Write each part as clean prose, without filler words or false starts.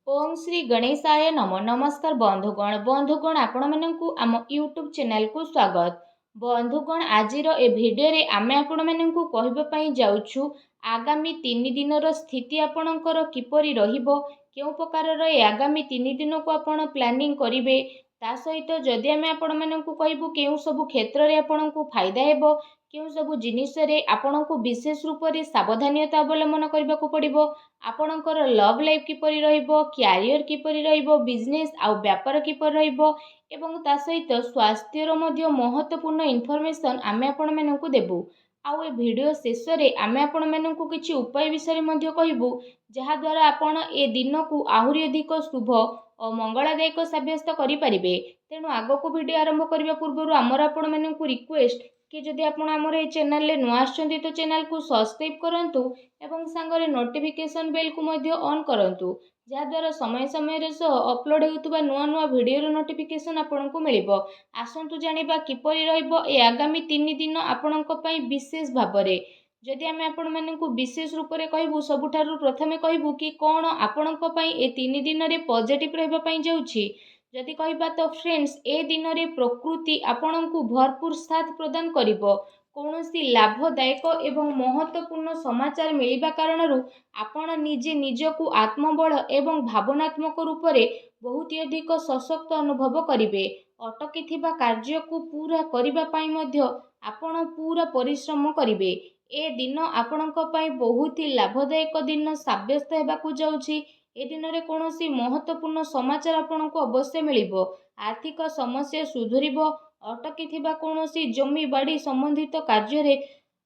ओम श्री गणेशाय नम नमस्कार बंधुगण आपण मानकु आम यूट्यूब चैनल को स्वागत। बंधुगण आजिर ए भिडियो रे आमे आपण मानकु कहबा पई जाउछु आगामी 3 दिनर स्थिति आपणकर किपरि रहिबो, केउ प्रकार ए आगामी 3 दिन को आपण प्लानिंग करिवे, ता सहित जदि आमे आपण मानकु कहबु केउ सब क्षेत्र रे आपणकु फायदा हेबो, केउ सब जिनिस रे आपणकु विशेष रूप रे सावधानता अवलंबन करबाकू पड़िबो, आपणकर लव लाइफ किपरि रहिबो, क्यारियर किपरि रहिबो, बिजनेस आउ व्यापार किपरि रहिबो एवं ता सहित स्वास्थ्यर मध्य महत्वपूर्ण इनफॉरमेशन आमे आपण मानकु देबु। आउ ए वीडियो शेष रे आमे आपण मानकु किछि उपाय विषय मध्य कहिबु, जहा द्वारा आपण ए दिन को आहुरी अधिक शुभ और मंगलदायक सब्यस्त करि परिबे। तेणु आगो को वीडियो आरंभ करबा पूर्व आमर आपण मानकु रिक्वेस्ट कि जदि आपण आमर ए चैनल ले नुआ आछंती तो चैनल को सब्सक्राइब करंतु एवं सांगरे नोटिफिकेशन बेल को मध्य ऑन करंतु, जहा द्वारा समय समय रे सो अपलोड हेउतबा नुआ नुआ वीडियो रो नोटिफिकेशन आपण को मिलिबो। आसंतु जानिबा किपरि रहइबो ए आगामी 3 दिन आपणक पई विशेष भाबरे। जदि आमे आपण मानकु विशेष रूप रे कहबु, सबुठारु प्रथमे कहबु कि कोन आपणक पई ए 3 दिन रे पॉजिटिव रहबा पई जाउछि। जदि कहबा तो फ्रेंड्स, ए दिन रे प्रकृति आपणकु भरपूर साथ प्रदान करिबो। कौनसी लाभदायक एवं महत्वपूर्ण समाचार मिलिबा कारणरू आपण निजे निजकु आत्मबल एवं भावनात्मक रूप से बहुत अधिक सशक्त अनुभव करिवे। अटकी थिबा कार्य को पूरा करिबा पई मध्य आपण पूरा परिश्रम करिवे। ए दिन आपणक पई बहुत ही लाभदायक दिन साब्यस्त हेबाकू जाउछि। ए दिन रे कौनसी महत्वपूर्ण समाचार आपणको अवश्य मिलिबो। आर्थिक समस्या सुधुरिबो। अटकी थिबा कौनसी जमी बाड़ी संबंधित कार्य रे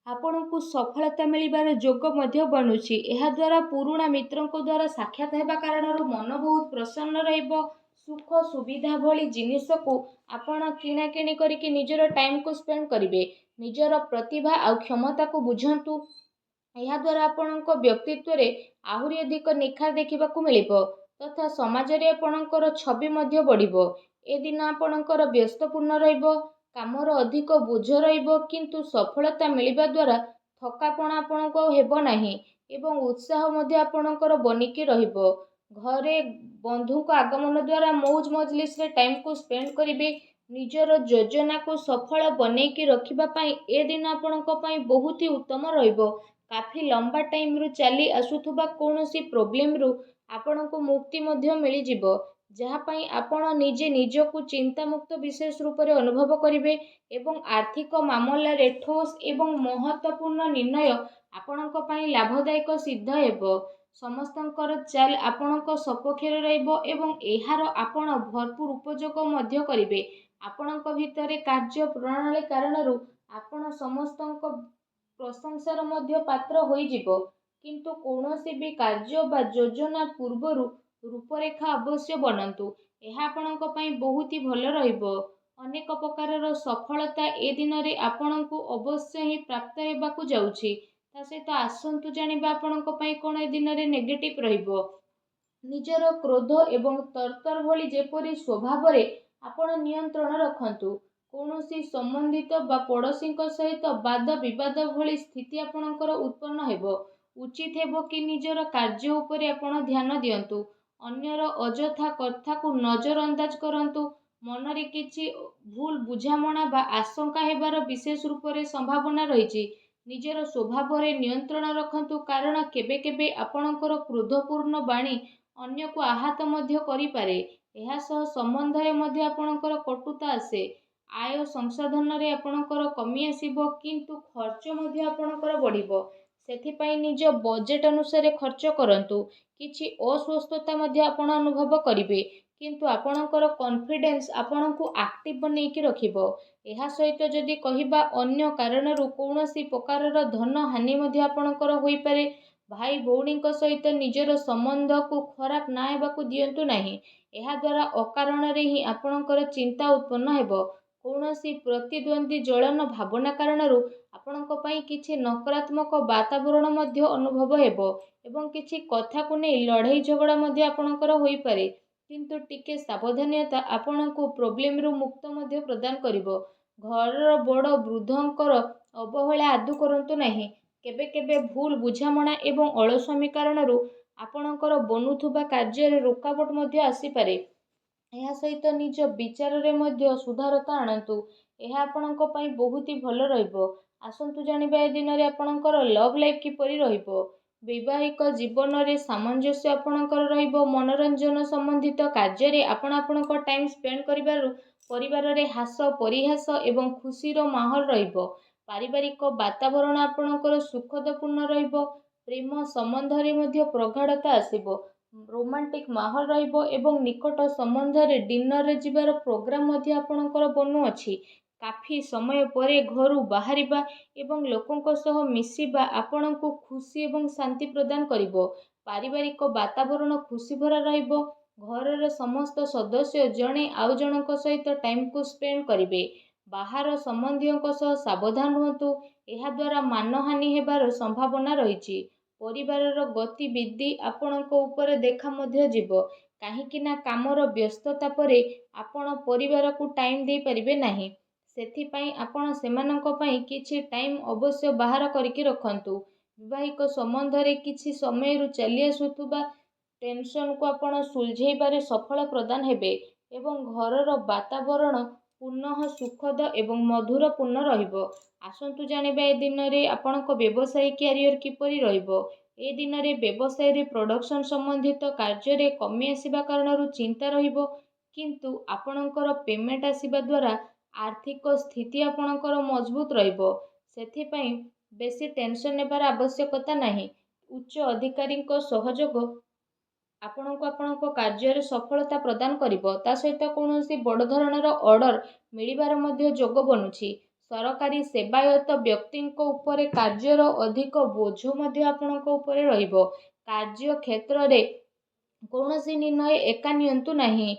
आपणको सफलता मिलिबार जोग मध्य बनुछि। एहा द्वारा पुराणा मित्रंको द्वारा साक्षात हेबा कारणरू मन बहुत प्रसन्न रहिबो। सुख सुविधा भली जिनिस को आपण किणा किणी करिके निजर टाइम को स्पेंड करिवे। निजर प्रतिभा आ क्षमता को बुझंतु। यह द्वारा आपणको व्यक्तित्व रे आहुरी अधिक निखार देखिबाकू मिलिबो तथा समाज रे आपणकर छवि मध्य बढ़िबो। ए दिन आपणकर व्यस्तपूर्ण रहिबो, कामर अधिक बोझ रहिबो, किंतु सफलता मिलिबा द्वारा थकापण आपणको हेबो नाही एवं उत्साह मध्य आपणकर बनिकी रहिबो। घरे बंधु को आगमन द्वारा मौज मजलिस रे टाइम को स्पेंड करिवे। निजर योजना को सफल बनेकी रखिबा पई ए दिन आपणको पई बहुत ही उत्तम रहिबो। काफी लंबा टाइम रु चली आसुथुबा कौनसी प्रॉब्लम रु आपणको मुक्ति मध्य मिली जिवो, जहा पई आपण निजे निजकु चिंता मुक्त विशेष रूप रे अनुभव करिवे एवं आर्थिक मामला रे ठोस एवं महत्वपूर्ण निर्णय आपणको पई लाभदायक सिद्ध हेबो। समस्तंकर चाल आपणको सपक्षरे रहइबो एवं एहार आपण भरपूर उपयोग मध्य करिवे। आपणको भितरे कार्य प्रणाली कारणरू आपण समस्तंको प्रशंसार मध्य पात्र होई जिवो, किंतु कौनसी भी कार्य बा योजना पूर्वरु रूपरेखा अवश्य बनंतु। एहा आपणको पई बहुत ही भल रहिबो। अनेक प्रकारर सफलता ए दिन रे आपणको अवश्य ही प्राप्त हेबाकू जाउछि। ता सहित आसंतु जानिबा आपणको पई कोन ए दिन रे नेगेटिव रहिबो। निजर क्रोध एवं तरतर भली जेपरि स्वभाव रे आपण नियंत्रण रखंतु। कौनसी संबंधित बा पड़ोसी सहित वाद विवाद भली स्थिति आपणकर उत्पन्न हेबो। उचित हेबो कि निजर कार्य उपरे आपण ध्यान दियंतु। अन्यर अजथा कथा को नजर अंदाज करंतु। मन रे किछि भूल बुझामणा बा आशंका हेबार विशेष रूप रे संभावना रहिछि। निजर स्वभाव रे नियंत्रण रखंतु, कारण केबे केबे आपणकर क्रोधपूर्ण बाणी अन्य को आहत मध्य करि पारे। एहा सह संबंध रे मध्य आपणकर कटुता आसे। आय संसाधन रे आपणकर कमी आसीबो, किंतु खर्च मध्य आपणकर बढ़िबो। सेथिपाई निज बजेट अनुसार खर्च करंतु। किछि अस्वस्थता मध्य आपण अनुभव करिवे, किंतु आपणकर कॉन्फिडेंस आपणको एक्टिव बनेकी रखिबो। एहा सहित जदि कहिबा अन्य कारणरू कौनसी प्रकारर धन हानि मध्य आपणकर होई पारे। भाई भौणी सहित निजर संबंध को खराब ना हेबाकू दियंतु नाही। एहा द्वारा अकारण रे ही आपणकर चिंता उत्पन्न हेबो। कौनसी प्रतिद्वंदी जलन भावना कारणरू आपणको पई किछि नकारात्मक वातावरण मध्य अनुभव हेबो एवं किछि कथा को नै लड़ाई झगड़ा मध्य आपणकर होई पारे, किंतु टिके सावधानता आपणको प्रॉब्लम रु मुक्त मध्य प्रदान करिवो। घर बड़ वृद्धंकर अवहेला आदु करंतु नाही। केबे केबे भूल बुझामणा एवं अलस्वामी कारणरू ଆପଣଙ୍କର ବନୁଥିବା କାର୍ଯ୍ୟରେ ରୋକାବଟ ମଧ୍ୟ ଆସିପାରେ। ଏହା ସହିତ ନିଜ ବିଚାରରେ ମଧ୍ୟ ସୁଧାରତା ଆଣନ୍ତୁ। ଏହା ଆପଣଙ୍କ ପାଇଁ ବହୁତ ହି ଭଲ ରହିବ। ଆସନ୍ତୁ ଜାଣିବା ଏ ଦିନରେ ଆପଣଙ୍କର ଲଭ୍ ଲାଇଫ୍ କିପରି ରହିବ। ବୈବାହିକ ଜୀବନରେ ସାମଞ୍ଜସ୍ୟ ଆପଣଙ୍କର ରହିବ। ମନୋରଞ୍ଜନ ସମ୍ବନ୍ଧିତ କାର୍ଯ୍ୟରେ ଆପଣ ଆପଣଙ୍କ ଟାଇମ୍ ସ୍ପେଣ୍ଡ କରିବାରୁ ପରିବାରରେ ହାସ ପରିହାସ ଏବଂ ଖୁସିର ମାହୋଲ ରହିବ। ପାରିବାରିକ ବାତାବରଣ ଆପଣଙ୍କର ସୁଖଦପୂର୍ଣ୍ଣ ରହିବ। ପ୍ରେମ ସମ୍ବନ୍ଧରେ ମଧ୍ୟ ପ୍ରଗାଢ଼ତା ଆସିବ। ରୋମାଣ୍ଟିକ ମାହୋଲ ରହିବ ଏବଂ ନିକଟ ସମ୍ବନ୍ଧରେ ଡିନରରେ ଯିବାର ପ୍ରୋଗ୍ରାମ ମଧ୍ୟ ଆପଣଙ୍କର ବନୁଅଛି। କାଫି ସମୟ ପରେ ଘରୁ ବାହାରିବା ଏବଂ ଲୋକଙ୍କ ସହ ମିଶିବା ଆପଣଙ୍କୁ ଖୁସି ଏବଂ ଶାନ୍ତି ପ୍ରଦାନ କରିବ। ପାରିବାରିକ ବାତାବରଣ ଖୁସି ଭରା ରହିବ। ଘରର ସମସ୍ତ ସଦସ୍ୟ ଜଣେ ଆଉ ଜଣଙ୍କ ସହିତ ଟାଇମକୁ ସ୍ପେଣ୍ଡ କରିବେ। ବାହାର ସମ୍ବନ୍ଧୀୟଙ୍କ ସହ ସାବଧାନ ରୁହନ୍ତୁ। ଏହାଦ୍ୱାରା ମାନହାନି ହେବାର ସମ୍ଭାବନା ରହିଛି। ପରିବାରର ଗତିବିଧି ଆପଣଙ୍କ ଉପରେ ଦେଖା ମଧ୍ୟ ଯିବ। କାହିଁକି ନା କାମର ବ୍ୟସ୍ତତା ପରେ ଆପଣ ପରିବାରକୁ ଟାଇମ୍ ଦେଇପାରିବେ ନାହିଁ। ସେଥିପାଇଁ ଆପଣ ସେମାନଙ୍କ ପାଇଁ କିଛି ଟାଇମ୍ ଅବଶ୍ୟ ବାହାର କରିକି ରଖନ୍ତୁ। ବୈବାହିକ ସମ୍ବନ୍ଧରେ କିଛି ସମୟରୁ ଚାଲି ଆସୁଥିବା ଟେନସନକୁ ଆପଣ ସୁଲଝେଇବାରେ ସଫଳ ପ୍ରଦାନ ହେବେ ଏବଂ ଘରର ବାତାବରଣ ପୁନଃ ସୁଖଦ ଏବଂ ମଧୁରପୂର୍ଣ୍ଣ ରହିବ। ଆସନ୍ତୁ ଜାଣିବା ଏ ଦିନରେ ଆପଣଙ୍କ ବ୍ୟବସାୟିକ କ୍ୟାରିୟର କିପରି ରହିବ। ଏ ଦିନରେ ବ୍ୟବସାୟରେ ପ୍ରଡକ୍ସନ ସମ୍ବନ୍ଧିତ କାର୍ଯ୍ୟରେ କମି ଆସିବା କାରଣରୁ ଚିନ୍ତା ରହିବ, କିନ୍ତୁ ଆପଣଙ୍କର ପେମେଣ୍ଟ ଆସିବା ଦ୍ୱାରା ଆର୍ଥିକ ସ୍ଥିତି ଆପଣଙ୍କର ମଜବୁତ ରହିବ। ସେଥିପାଇଁ ବେଶୀ ଟେନସନ ନେବାର ଆବଶ୍ୟକତା ନାହିଁ। ଉଚ୍ଚ ଅଧିକାରୀଙ୍କ ସହଯୋଗ ଆପଣଙ୍କୁ ଆପଣଙ୍କ କାର୍ଯ୍ୟରେ ସଫଳତା ପ୍ରଦାନ କରିବ। ତା ସହିତ କୌଣସି ବଡ଼ ଧରଣର ଅର୍ଡର ମିଳିବାର ମଧ୍ୟ ଯୋଗ ବନୁଛି। ସରକାରୀ ସେବାୟତ ବ୍ୟକ୍ତିଙ୍କ ଉପରେ କାର୍ଯ୍ୟର ଅଧିକ ବୋଝ ମଧ୍ୟ ଆପଣଙ୍କ ଉପରେ ରହିବ। କାର୍ଯ୍ୟ କ୍ଷେତ୍ରରେ କୌଣସି ନିର୍ଣ୍ଣୟ ଏକା ନିଅନ୍ତୁ ନାହିଁ।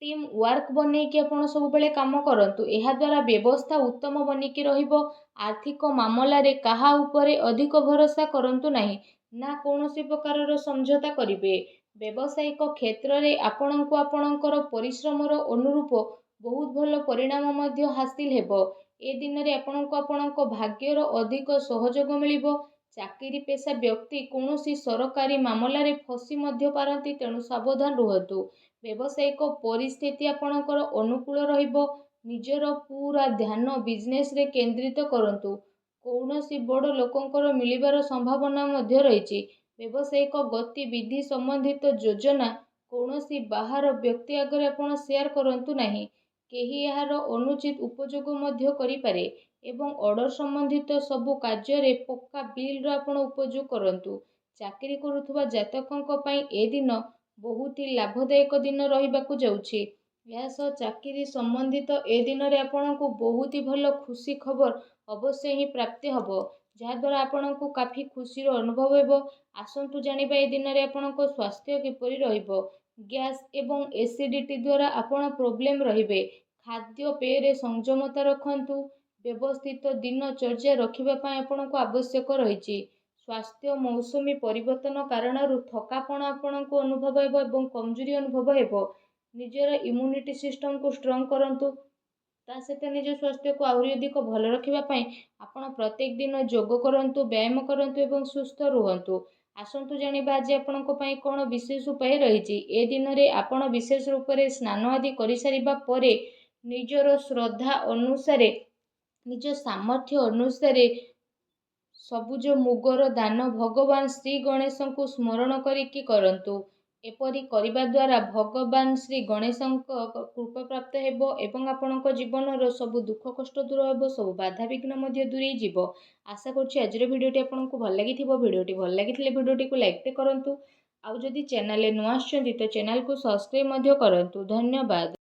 ଟିମ୍ ୱାର୍କ ବନେଇକି ଆପଣ ସବୁବେଳେ କାମ କରନ୍ତୁ। ଏହାଦ୍ୱାରା ବ୍ୟବସ୍ଥା ଉତ୍ତମ ବନିକି ରହିବ। ଆର୍ଥିକ ମାମଲାରେ କାହା ଉପରେ ଅଧିକ ଭରସା କରନ୍ତୁ ନାହିଁ, ନା କୌଣସି ପ୍ରକାରର ସମଝୋତା କରିବେ। ବ୍ୟବସାୟିକ କ୍ଷେତ୍ରରେ ଆପଣଙ୍କୁ ଆପଣଙ୍କର ପରିଶ୍ରମର ଅନୁରୂପ ବହୁତ ଭଲ ପରିଣାମ ମଧ୍ୟ ହାସିଲ ହେବ। ଏ ଦିନରେ ଆପଣଙ୍କୁ ଆପଣଙ୍କ ଭାଗ୍ୟର ଅଧିକ ସହଯୋଗ ମିଳିବ। ଚାକିରି ପେଶା ବ୍ୟକ୍ତି କୌଣସି ସରକାରୀ ମାମଲାରେ ଫସି ମଧ୍ୟ ପାରନ୍ତି, ତେଣୁ ସାବଧାନ ରୁହନ୍ତୁ। ବ୍ୟବସାୟିକ ପରିସ୍ଥିତି ଆପଣଙ୍କର ଅନୁକୂଳ ରହିବ। ନିଜର ପୁରା ଧ୍ୟାନ ବିଜନେସରେ କେନ୍ଦ୍ରିତ କରନ୍ତୁ। କୌଣସି ବଡ଼ ଲୋକଙ୍କର ମିଳିବାର ସମ୍ଭାବନା ମଧ୍ୟ ରହିଛି। ବ୍ୟବସାୟିକ ଗତିବିଧି ସମ୍ବନ୍ଧିତ ଯୋଜନା କୌଣସି ବାହାର ବ୍ୟକ୍ତି ଆଗରେ ଆପଣ ସେୟାର କରନ୍ତୁ ନାହିଁ। କେହି ଏହାର ଅନୁଚିତ ଉପଯୋଗ ମଧ୍ୟ କରିପାରେ ଏବଂ ଅର୍ଡର ସମ୍ବନ୍ଧିତ ସବୁ କାର୍ଯ୍ୟରେ ପକ୍କା ବିଲ୍ର ଆପଣ ଉପଯୋଗ କରନ୍ତୁ। ଚାକିରି କରୁଥିବା ଜାତକଙ୍କ ପାଇଁ ଏ ଦିନ ବହୁତ ହି ଲାଭଦାୟକ ଦିନ ରହିବାକୁ ଯାଉଛି। ଏହା ସହ ଚାକିରି ସମ୍ବନ୍ଧିତ ଏ ଦିନରେ ଆପଣଙ୍କୁ ବହୁତ ହି ଭଲ ଖୁସି ଖବର ଅବଶ୍ୟ ହିଁ ପ୍ରାପ୍ତି ହେବ, ଯାହାଦ୍ୱାରା ଆପଣଙ୍କୁ କାଫି ଖୁସିର ଅନୁଭବ ହେବ। ଆସନ୍ତୁ ଜାଣିବା ଏ ଦିନରେ ଆପଣଙ୍କ ସ୍ୱାସ୍ଥ୍ୟ କିପରି ରହିବ। ଗ୍ୟାସ୍ ଏବଂ ଏସିଡିଟି ଦ୍ୱାରା ଆପଣ ପ୍ରୋବ୍ଲେମ ରହିବେ। ଖାଦ୍ୟପେୟରେ ସଂଯମତା ରଖନ୍ତୁ। ବ୍ୟବସ୍ଥିତ ଦିନଚର୍ଯ୍ୟା ରଖିବା ପାଇଁ ଆପଣଙ୍କୁ ଆବଶ୍ୟକ ରହିଛି। ସ୍ୱାସ୍ଥ୍ୟ ମୌସୁମୀ ପରିବର୍ତ୍ତନ କାରଣରୁ ଥକାପଣ ଆପଣଙ୍କୁ ଅନୁଭବ ହେବ ଏବଂ କମଜୋରି ଅନୁଭବ ହେବ। ନିଜର ଇମ୍ୟୁନିଟି ସିଷ୍ଟମକୁ ଷ୍ଟ୍ରଙ୍ଗ କରନ୍ତୁ। ତା ସହିତ ନିଜ ସ୍ୱାସ୍ଥ୍ୟକୁ ଆହୁରି ଅଧିକ ଭଲ ରଖିବା ପାଇଁ ଆପଣ ପ୍ରତ୍ୟେକ ଦିନ ଯୋଗ କରନ୍ତୁ, ବ୍ୟାୟାମ କରନ୍ତୁ ଏବଂ ସୁସ୍ଥ ରୁହନ୍ତୁ। ଆସନ୍ତୁ ଜାଣିବା ଆଜି ଆପଣଙ୍କ ପାଇଁ କ'ଣ ବିଶେଷ ଉପାୟ ରହିଛି। ଏ ଦିନରେ ଆପଣ ବିଶେଷ ରୂପରେ ସ୍ନାନ ଆଦି କରିସାରିବା ପରେ ନିଜର ଶ୍ରଦ୍ଧା ଅନୁସାରେ, ନିଜ ସାମର୍ଥ୍ୟ ଅନୁସାରେ ସବୁଜ ମୁଗର ଦାନ ଭଗବାନ ଶ୍ରୀ ଗଣେଶଙ୍କୁ ସ୍ମରଣ କରିକି କରନ୍ତୁ। ଏପରି କରିବା ଦ୍ୱାରା ଭଗବାନ ଶ୍ରୀ ଗଣେଶଙ୍କ କୃପା ପ୍ରାପ୍ତ ହେବ ଏବଂ ଆପଣଙ୍କ ଜୀବନର ସବୁ ଦୁଃଖ କଷ୍ଟ ଦୂର ହେବ, ସବୁ ବାଧାବିଘ୍ନ ମଧ୍ୟ ଦୂରେଇ ଯିବ। ଆଶା କରୁଛି ଆଜିର ଭିଡ଼ିଓଟି ଆପଣଙ୍କୁ ଭଲ ଲାଗିଥିବ। ଭିଡ଼ିଓଟି ଭଲ ଲାଗିଥିଲେ ଭିଡ଼ିଓଟିକୁ ଲାଇକ୍ କରନ୍ତୁ। ଆଉ ଯଦି ଚ୍ୟାନେଲରେ ନୂଆ ଆସିଛନ୍ତି ତ ଚ୍ୟାନେଲକୁ ସବସ୍କ୍ରାଇବ୍ ମଧ୍ୟ କରନ୍ତୁ। ଧନ୍ୟବାଦ।